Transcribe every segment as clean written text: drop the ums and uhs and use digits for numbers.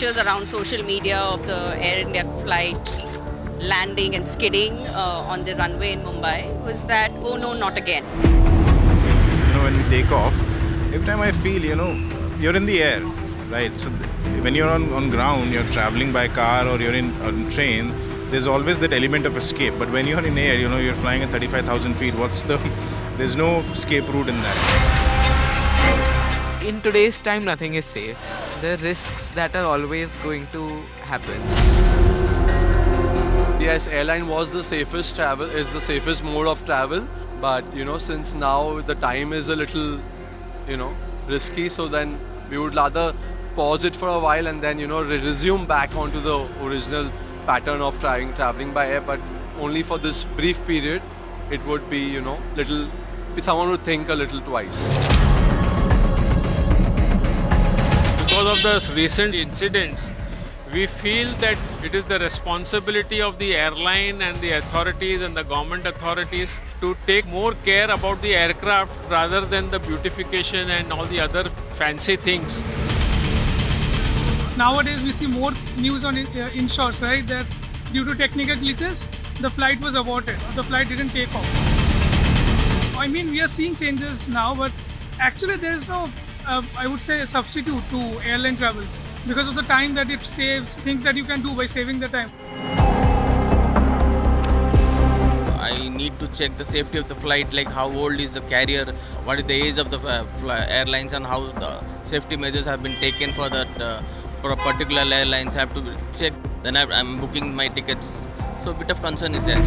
pictures around social media of the Air India flight landing and skidding on the runway in Mumbai was that, oh no, not again. When we take off, every time I feel, you're in the air, right? So when you're on ground, you're traveling by car or you're on train, there's always that element of escape. But when you're in air, you're flying at 35,000 feet. There's no escape route in that. In today's time, nothing is safe. There are risks that are always going to happen. Yes, airline is the safest mode of travel. But, since now the time is a little, risky, so then we would rather pause it for a while and then, resume back onto the original pattern of traveling by air. But only for this brief period, it would be, someone would think a little twice. Because of the recent incidents, we feel that it is the responsibility of the airline and the authorities and the government authorities to take more care about the aircraft rather than the beautification and all the other fancy things. Nowadays we see more news on inshores, right, that due to technical glitches, the flight was aborted, or the flight didn't take off. I mean, we are seeing changes now, but actually there is no I would say a substitute to airline travels because of the time that it saves, things that you can do by saving the time. I need to check the safety of the flight, like how old is the carrier, what is the age of the airlines, and how the safety measures have been taken for that for a particular airlines. I have to check. Then I'm booking my tickets. So a bit of concern is there.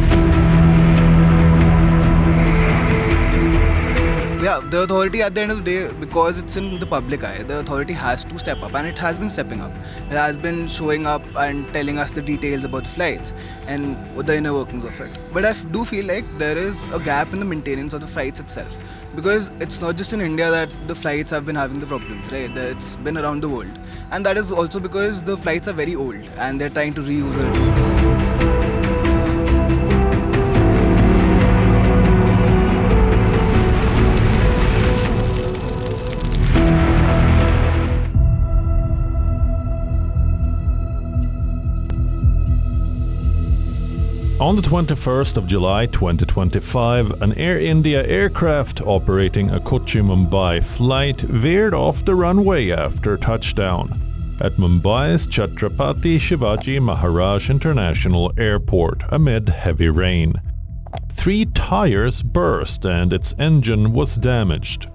Yeah, the authority at the end of the day, because it's in the public eye, the authority has to step up, and it has been stepping up. It has been showing up and telling us the details about the flights and the inner workings of it. But I do feel like there is a gap in the maintenance of the flights itself, because it's not just in India that the flights have been having the problems, right? It's been around the world, and that is also because the flights are very old and they're trying to reuse it. On the 21st of July 2025, an Air India aircraft operating a Kochi-Mumbai flight veered off the runway after touchdown at Mumbai's Chhatrapati Shivaji Maharaj International Airport amid heavy rain. 3 tires burst and its engine was damaged.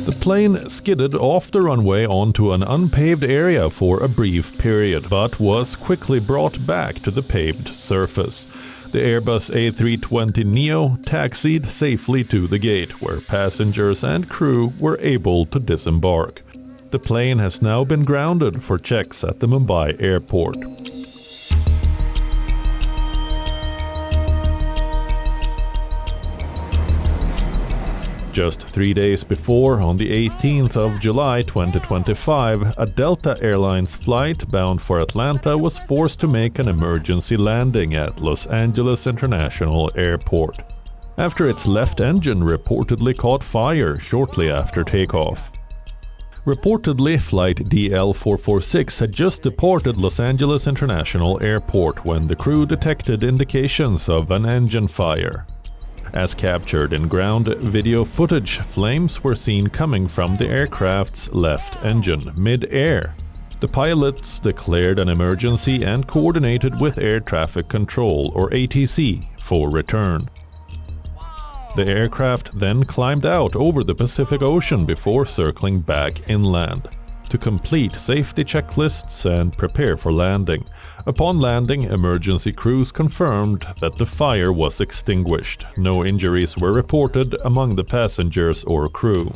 The plane skidded off the runway onto an unpaved area for a brief period, but was quickly brought back to the paved surface. The Airbus A320neo taxied safely to the gate, where passengers and crew were able to disembark. The plane has now been grounded for checks at the Mumbai airport. Just 3 days before, on the 18th of July 2025, a Delta Airlines flight bound for Atlanta was forced to make an emergency landing at Los Angeles International Airport, after its left engine reportedly caught fire shortly after takeoff. Reportedly, flight DL446 had just departed Los Angeles International Airport when the crew detected indications of an engine fire. As captured in ground video footage, flames were seen coming from the aircraft's left engine mid-air. The pilots declared an emergency and coordinated with Air Traffic Control, or ATC, for return. The aircraft then climbed out over the Pacific Ocean before circling back inland to complete safety checklists and prepare for landing. Upon landing, emergency crews confirmed that the fire was extinguished. No injuries were reported among the passengers or crew.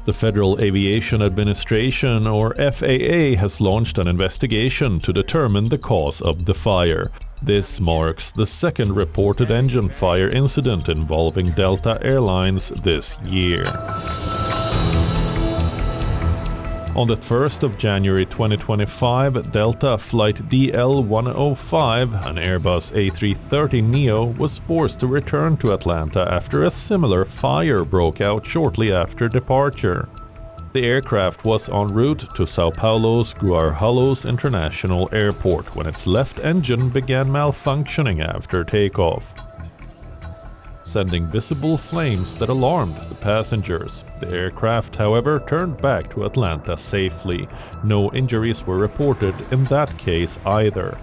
The Federal Aviation Administration, or FAA, has launched an investigation to determine the cause of the fire. This marks the second reported engine fire incident involving Delta Airlines this year. On the 1st of January 2025, Delta flight DL105, an Airbus A330neo, was forced to return to Atlanta after a similar fire broke out shortly after departure. The aircraft was en route to Sao Paulo's Guarulhos International Airport when its left engine began malfunctioning after takeoff, sending visible flames that alarmed the passengers. The aircraft, however, turned back to Atlanta safely. No injuries were reported in that case either.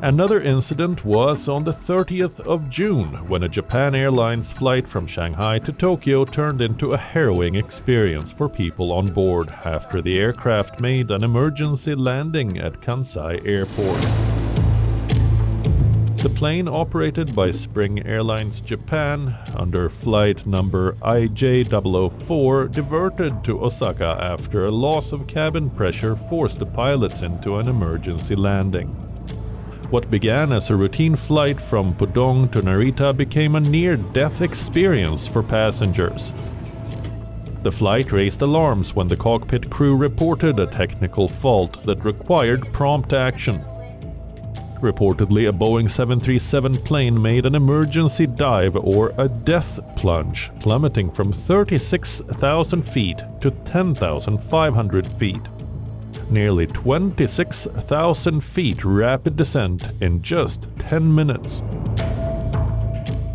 Another incident was on the 30th of June when a Japan Airlines flight from Shanghai to Tokyo turned into a harrowing experience for people on board after the aircraft made an emergency landing at Kansai Airport. The plane, operated by Spring Airlines Japan under flight number IJ004, diverted to Osaka after a loss of cabin pressure forced the pilots into an emergency landing. What began as a routine flight from Pudong to Narita became a near-death experience for passengers. The flight raised alarms when the cockpit crew reported a technical fault that required prompt action. Reportedly, a Boeing 737 plane made an emergency dive or a death plunge, plummeting from 36,000 feet to 10,500 feet. Nearly 26,000 feet rapid descent in just 10 minutes.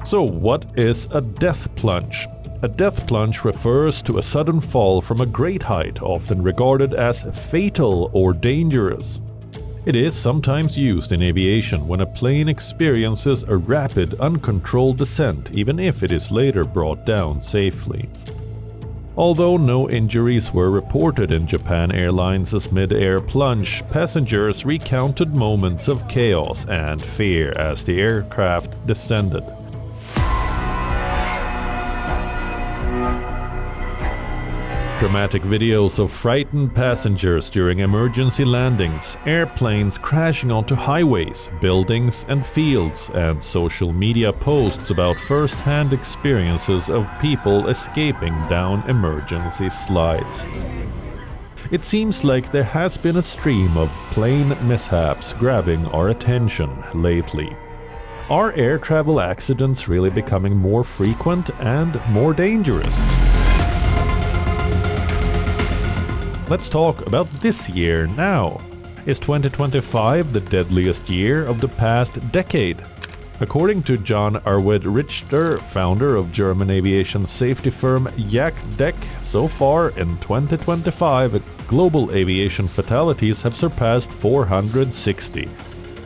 So what is a death plunge? A death plunge refers to a sudden fall from a great height, often regarded as fatal or dangerous. It is sometimes used in aviation when a plane experiences a rapid, uncontrolled descent, even if it is later brought down safely. Although no injuries were reported in Japan Airlines' mid-air plunge, passengers recounted moments of chaos and fear as the aircraft descended. Dramatic videos of frightened passengers during emergency landings, airplanes crashing onto highways, buildings and fields, and social media posts about first-hand experiences of people escaping down emergency slides. It seems like there has been a stream of plane mishaps grabbing our attention lately. Are air travel accidents really becoming more frequent and more dangerous? Let's talk about this year now. Is 2025 the deadliest year of the past decade? According to John Arvid Richter, founder of German aviation safety firm Jagddeck, so far in 2025, global aviation fatalities have surpassed 460,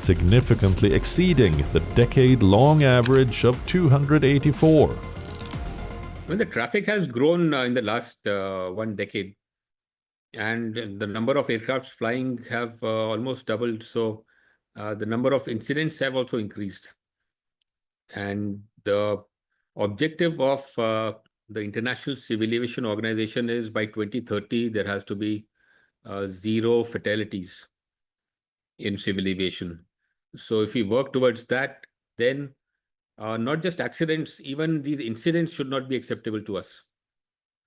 significantly exceeding the decade-long average of 284. Well, the traffic has grown in the last 1 decade. And the number of aircrafts flying have almost doubled. So the number of incidents have also increased. And the objective of the International Civil Aviation Organization is by 2030, there has to be 0 fatalities in civil aviation. So if we work towards that, then not just accidents, even these incidents should not be acceptable to us.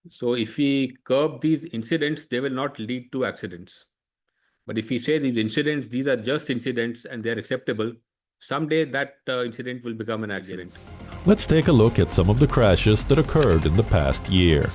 So if we curb these incidents, they will not lead to accidents. But if we say these incidents, these are just incidents and they're acceptable, someday that incident will become an accident. Let's take a look at some of the crashes that occurred in the past year.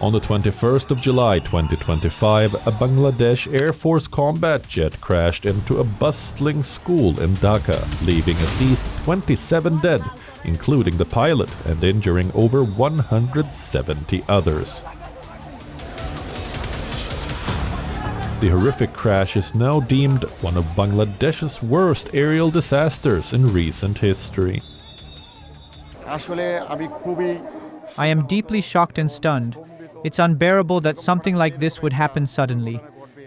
On the 21st of July 2025, a Bangladesh Air Force combat jet crashed into a bustling school in Dhaka, leaving at least 27 dead, including the pilot, and injuring over 170 others. The horrific crash is now deemed one of Bangladesh's worst aerial disasters in recent history. I am deeply shocked and stunned. It's unbearable that something like this would happen suddenly.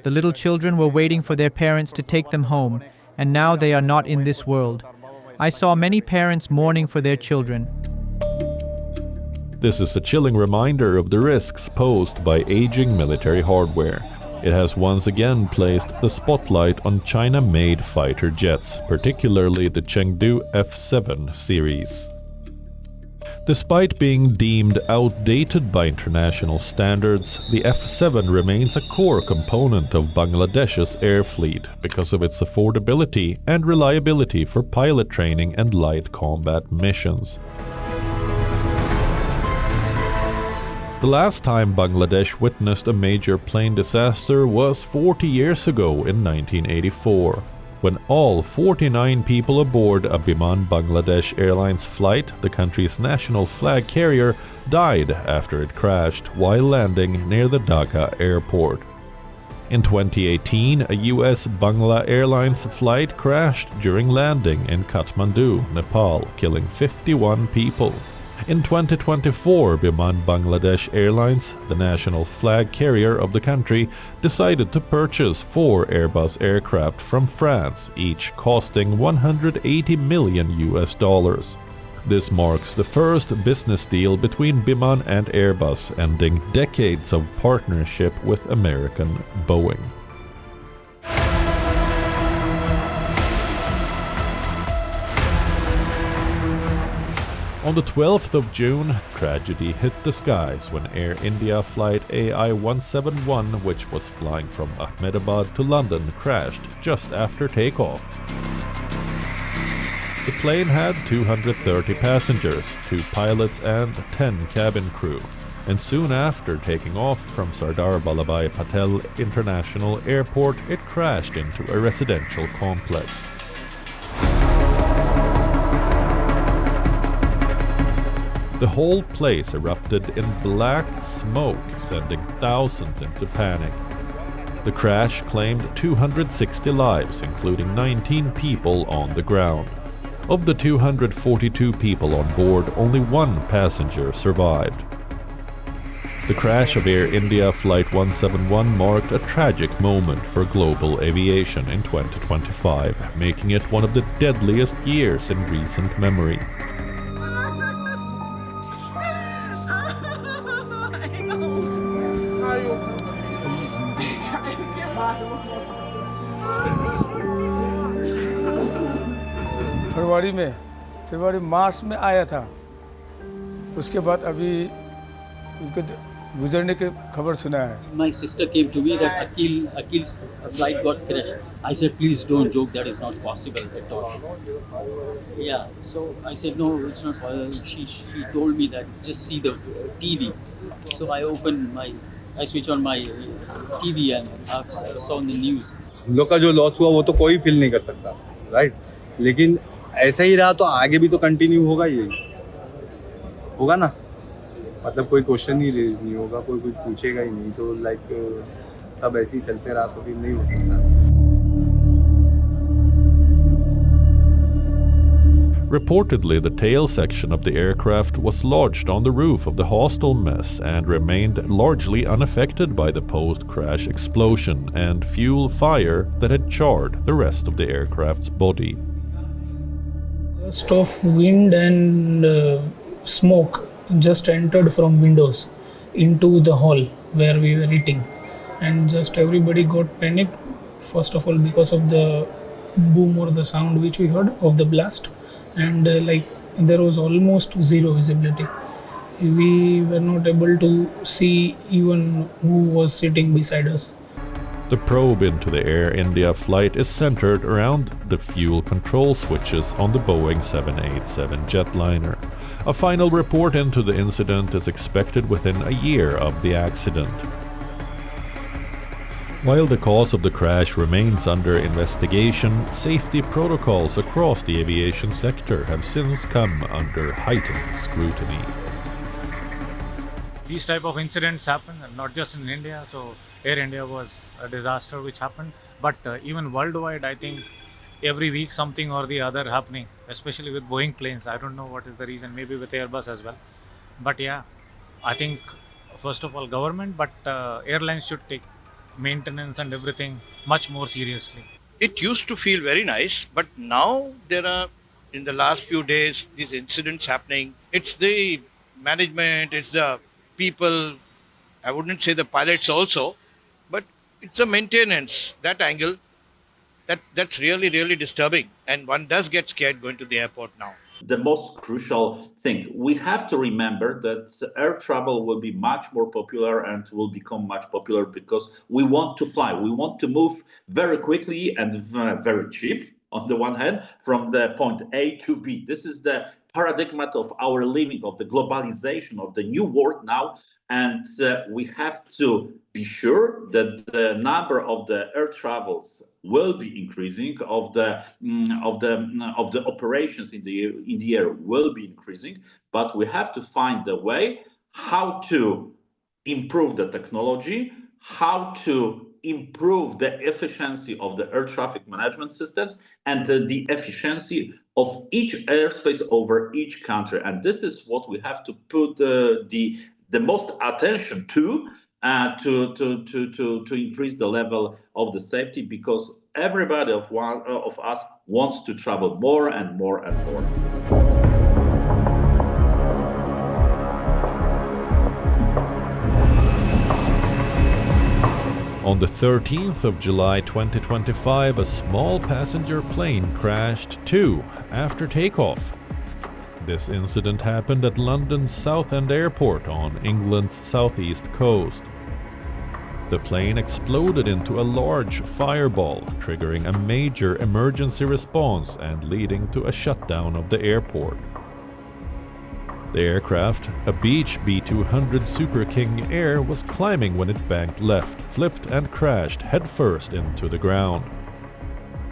The little children were waiting for their parents to take them home, and now they are not in this world. I saw many parents mourning for their children. This is a chilling reminder of the risks posed by aging military hardware. It has once again placed the spotlight on China-made fighter jets, particularly the Chengdu F-7 series. Despite being deemed outdated by international standards, the F-7 remains a core component of Bangladesh's air fleet because of its affordability and reliability for pilot training and light combat missions. The last time Bangladesh witnessed a major plane disaster was 40 years ago in 1984. When all 49 people aboard a Biman Bangladesh Airlines flight, the country's national flag carrier, died after it crashed while landing near the Dhaka airport. In 2018, a US Bangla Airlines flight crashed during landing in Kathmandu, Nepal, killing 51 people. In 2024, Biman Bangladesh Airlines, the national flag carrier of the country, decided to purchase 4 Airbus aircraft from France, each costing $180 million. This marks the first business deal between Biman and Airbus, ending decades of partnership with American Boeing. On the 12th of June, tragedy hit the skies when Air India flight AI-171, which was flying from Ahmedabad to London, crashed just after takeoff. The plane had 230 passengers, 2 pilots and 10 cabin crew, and soon after taking off from Sardar Vallabhbhai Patel International Airport, it crashed into a residential complex. The whole place erupted in black smoke, sending thousands into panic. The crash claimed 260 lives, including 19 people on the ground. Of the 242 people on board, only 1 passenger survived. The crash of Air India Flight 171 marked a tragic moment for global aviation in 2025, making it one of the deadliest years in recent memory. फरवरी मार्च में आया था उसके बाद अभी उनके गुजरने की खबर सुना है My sister came to me that Akil's flight got crashed. I said, please don't joke, that is not possible at all. Yeah, so I said, no, it's not possible. She told me that just see the TV. So I switched on my TV and I saw the news. लोग का जो loss हुआ वो तो कोई feel नहीं कर सकता, राइट? लेकिन ऐसा ही रहा तो आगे भी तो कंटिन्यू होगा, यही होगा ना. मतलब कोई क्वेश्चन ही रेज नहीं होगा, कोई कुछ पूछेगा ही नहीं, तो लाइक सब ऐसे ही चलते रहा तो फिर नहीं हो सकता. Reportedly, the tail section of the aircraft was lodged on the roof of the hostel mess and remained largely unaffected by the post-crash explosion and fuel fire that had charred the rest of the aircraft's body. Burst of wind and smoke just entered from windows into the hall where we were eating, and just everybody got panicked, first of all because of the boom or the sound which we heard of the blast, and there was almost zero visibility. We were not able to see even who was sitting beside us. The probe into the Air India flight is centered around the fuel control switches on the Boeing 787 jetliner. A final report into the incident is expected within a year of the accident. While the cause of the crash remains under investigation, safety protocols across the aviation sector have since come under heightened scrutiny. These type of incidents happen, not just in India. So Air India was a disaster which happened, but even worldwide, I think every week something or the other happening, especially with Boeing planes. I don't know what is the reason, maybe with Airbus as well. But yeah, I think first of all government, but airlines should take maintenance and everything much more seriously. It used to feel very nice, but now there are, in the last few days, these incidents happening. It's the management, it's the people, I wouldn't say the pilots also, but it's a maintenance, that angle, that's really, really disturbing. And one does get scared going to the airport now. the most crucial thing. We have to remember that air travel will be much more popular and will become much popular because we want to fly. We want to move very quickly and very cheap, on the one hand, from the point A to B. This is the paradigm of our living, of the globalization, of the new world now. And we have to be sure that the number of the air travels will be increasing, of the operations in the air will be increasing, but we have to find a way how to improve the technology, how to improve the efficiency of the air traffic management systems and the efficiency of each airspace over each country. And this is what we have to put the most attention to increase the level of the safety, because everybody of us wants to travel more and more and more. On the 13th of July 2025, a small passenger plane crashed too after takeoff. This incident happened at London's Southend Airport on England's southeast coast. The plane exploded into a large fireball, triggering a major emergency response and leading to a shutdown of the airport. The aircraft, a Beech B200 Super King Air, was climbing when it banked left, flipped and crashed headfirst into the ground.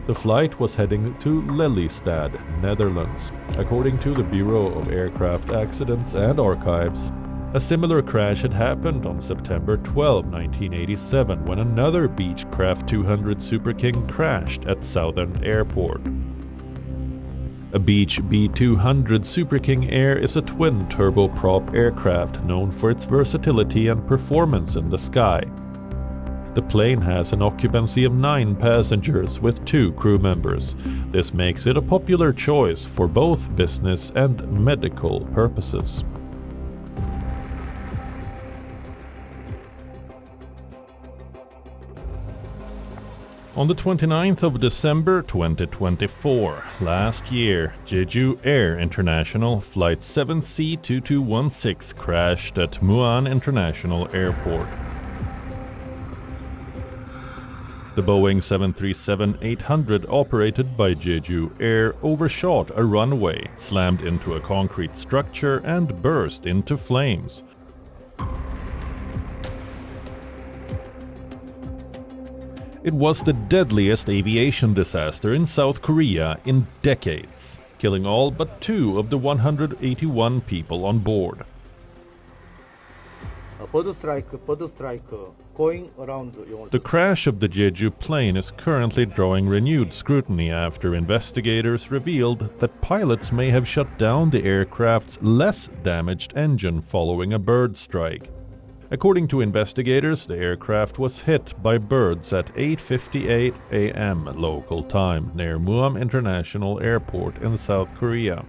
The flight was heading to Lelystad, Netherlands. According to the Bureau of Aircraft Accidents and Archives, a similar crash had happened on September 12, 1987, when another Beechcraft 200 Super King crashed at Southend Airport. A Beech B200 Super King Air is a twin turboprop aircraft known for its versatility and performance in the sky. The plane has an occupancy of 9 passengers with 2 crew members. This makes it a popular choice for both business and medical purposes. On the 29th of December 2024, last year, Jeju Air International Flight 7C2216 crashed at Muan International Airport. The Boeing 737-800 operated by Jeju Air overshot a runway, slammed into a concrete structure and burst into flames. It was the deadliest aviation disaster in South Korea in decades, killing all but 2 of the 181 people on board. The crash of the Jeju plane is currently drawing renewed scrutiny after investigators revealed that pilots may have shut down the aircraft's less damaged engine following a bird strike. According to investigators, the aircraft was hit by birds at 8:58 a.m. local time near Muam International Airport in South Korea.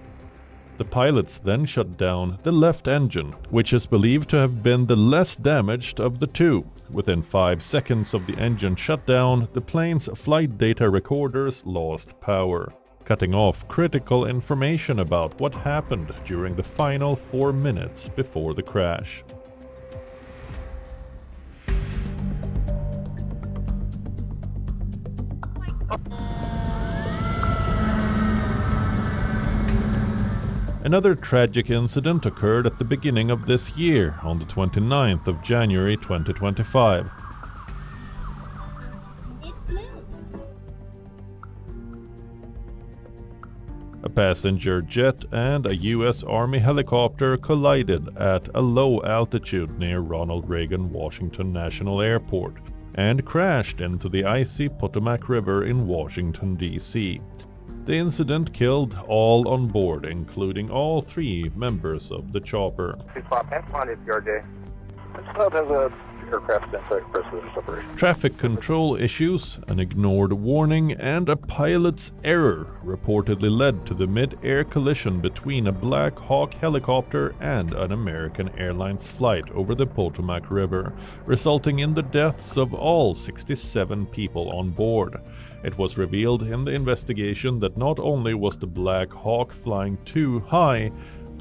The pilots then shut down the left engine, which is believed to have been the less damaged of the 2. Within 5 seconds of the engine shutdown, the plane's flight data recorders lost power, cutting off critical information about what happened during the final 4 minutes before the crash. Another tragic incident occurred at the beginning of this year, on the 29th of January 2025. A passenger jet and a U.S. Army helicopter collided at a low altitude near Ronald Reagan Washington National Airport and crashed into the icy Potomac River in Washington, D.C. The incident killed all on board, including all 3 members of the chopper. This club has a aircraft inside precedent separation. Traffic control issues, an ignored warning, and a pilot's error reportedly led to the mid-air collision between a Black Hawk helicopter and an American Airlines flight over the Potomac River, resulting in the deaths of all 67 people on board. It was revealed in the investigation that not only was the Black Hawk flying too high,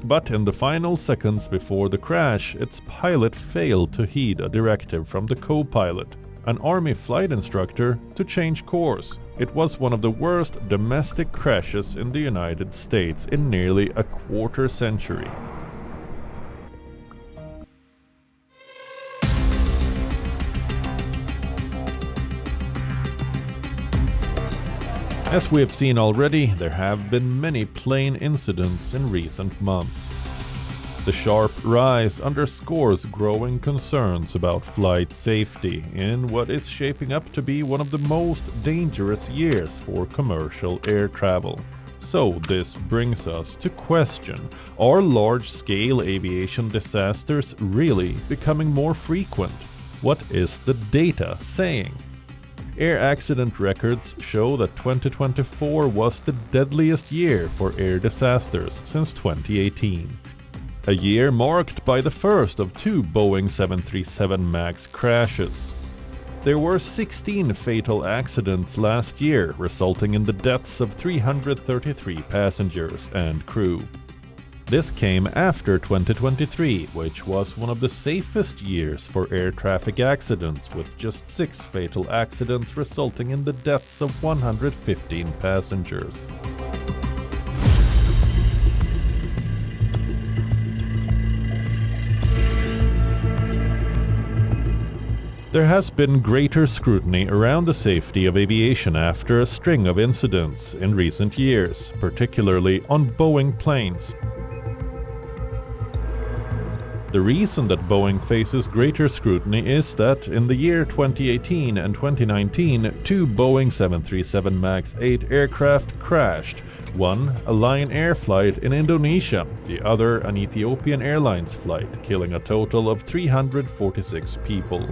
but in the final seconds before the crash, its pilot failed to heed a directive from the co-pilot, an Army flight instructor, to change course. It was one of the worst domestic crashes in the United States in nearly a quarter century. As we have seen already, there have been many plane incidents in recent months. The sharp rise underscores growing concerns about flight safety in what is shaping up to be one of the most dangerous years for commercial air travel. So this brings us to question, are large-scale aviation disasters really becoming more frequent? What is the data saying? Air accident records show that 2024 was the deadliest year for air disasters since 2018. A year marked by the first of 2 Boeing 737 MAX crashes. There were 16 fatal accidents last year, resulting in the deaths of 333 passengers and crew. This came after 2023, which was one of the safest years for air traffic accidents, with just 6 fatal accidents resulting in the deaths of 115 passengers. There has been greater scrutiny around the safety of aviation after a string of incidents in recent years, particularly on Boeing planes. The reason that Boeing faces greater scrutiny is that in the year 2018 and 2019, 2 Boeing 737 MAX 8 aircraft crashed, one a Lion Air flight in Indonesia, the other an Ethiopian Airlines flight, killing a total of 346 people.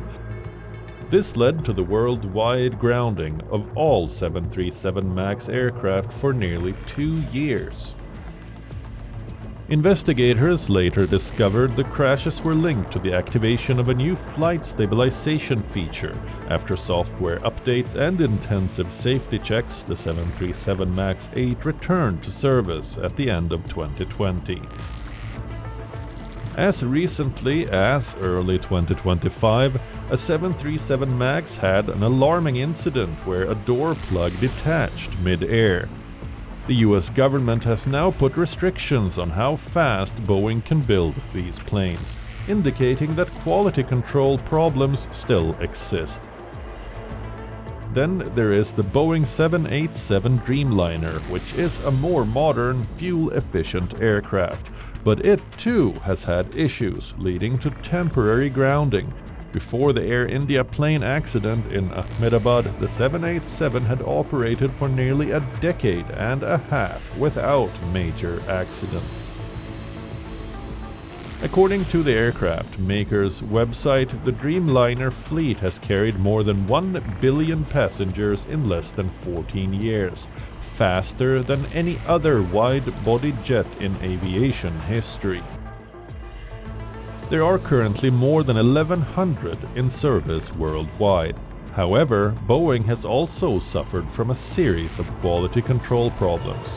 This led to the worldwide grounding of all 737 MAX aircraft for nearly 2 years. Investigators later discovered the crashes were linked to the activation of a new flight stabilization feature. After software updates and intensive safety checks, the 737 MAX 8 returned to service at the end of 2020. As recently as early 2025, a 737 MAX had an alarming incident where a door plug detached mid-air. The US government has now put restrictions on how fast Boeing can build these planes, indicating that quality control problems still exist. Then there is the Boeing 787 Dreamliner, which is a more modern, fuel-efficient aircraft, but it too has had issues leading to temporary grounding. Before the Air India plane accident in Ahmedabad, the 787 had operated for nearly a decade and a half without major accidents. According to the aircraft maker's website, the Dreamliner fleet has carried more than 1 billion passengers in less than 14 years, faster than any other wide-body jet in aviation history. There are currently more than 1,100 in service worldwide. However, Boeing has also suffered from a series of quality control problems.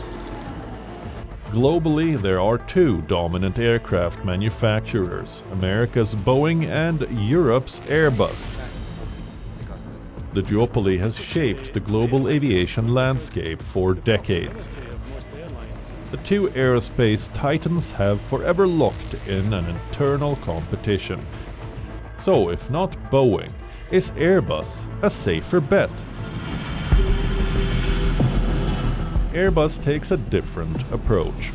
Globally, there are 2 dominant aircraft manufacturers, America's Boeing and Europe's Airbus. The duopoly has shaped the global aviation landscape for decades. The 2 aerospace titans have forever locked in an internal competition. So if not Boeing, is Airbus a safer bet? Airbus takes a different approach.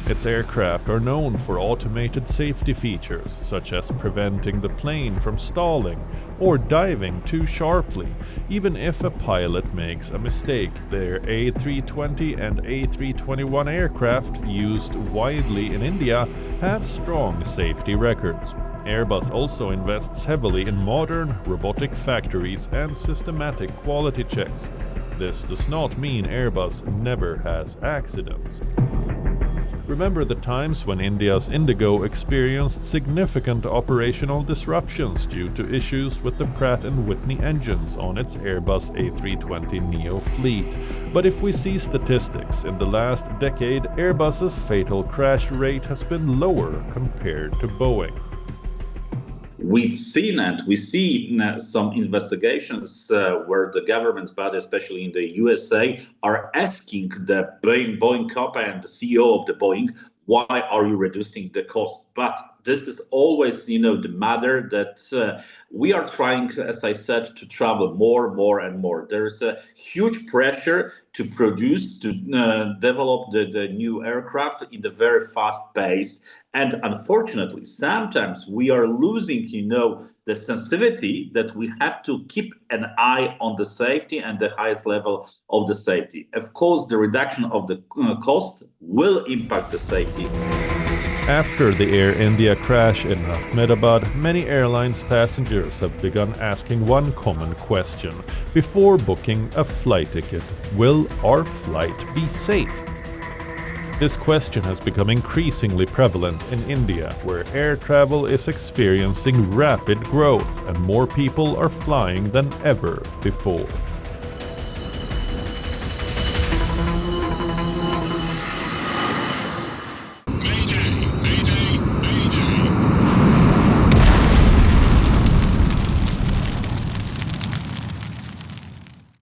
Its aircraft are known for automated safety features, such as preventing the plane from stalling or diving too sharply. Even if a pilot makes a mistake, their A320 and A321 aircraft, used widely in India, have strong safety records. Airbus also invests heavily in modern robotic factories and systematic quality checks. This does not mean Airbus never has accidents. Remember the times when India's Indigo experienced significant operational disruptions due to issues with the Pratt & Whitney engines on its Airbus A320neo fleet. But if we see statistics, in the last decade, Airbus's fatal crash rate has been lower compared to Boeing. We've seen and we see some investigations where the governments, but especially in the USA, are asking the Boeing company and the CEO of the Boeing, why are you reducing the cost? But this is always, the matter that we are trying, as I said, to travel more and more. There's a huge pressure to produce, to develop the new aircraft in the very fast pace. And unfortunately, sometimes we are losing, the sensitivity that we have to keep an eye on the safety and the highest level of the safety. Of course, the reduction of the cost will impact the safety. After the Air India crash in Ahmedabad, many airlines passengers have begun asking one common question before booking a flight ticket: will our flight be safe? This question has become increasingly prevalent in India, where air travel is experiencing rapid growth and more people are flying than ever before.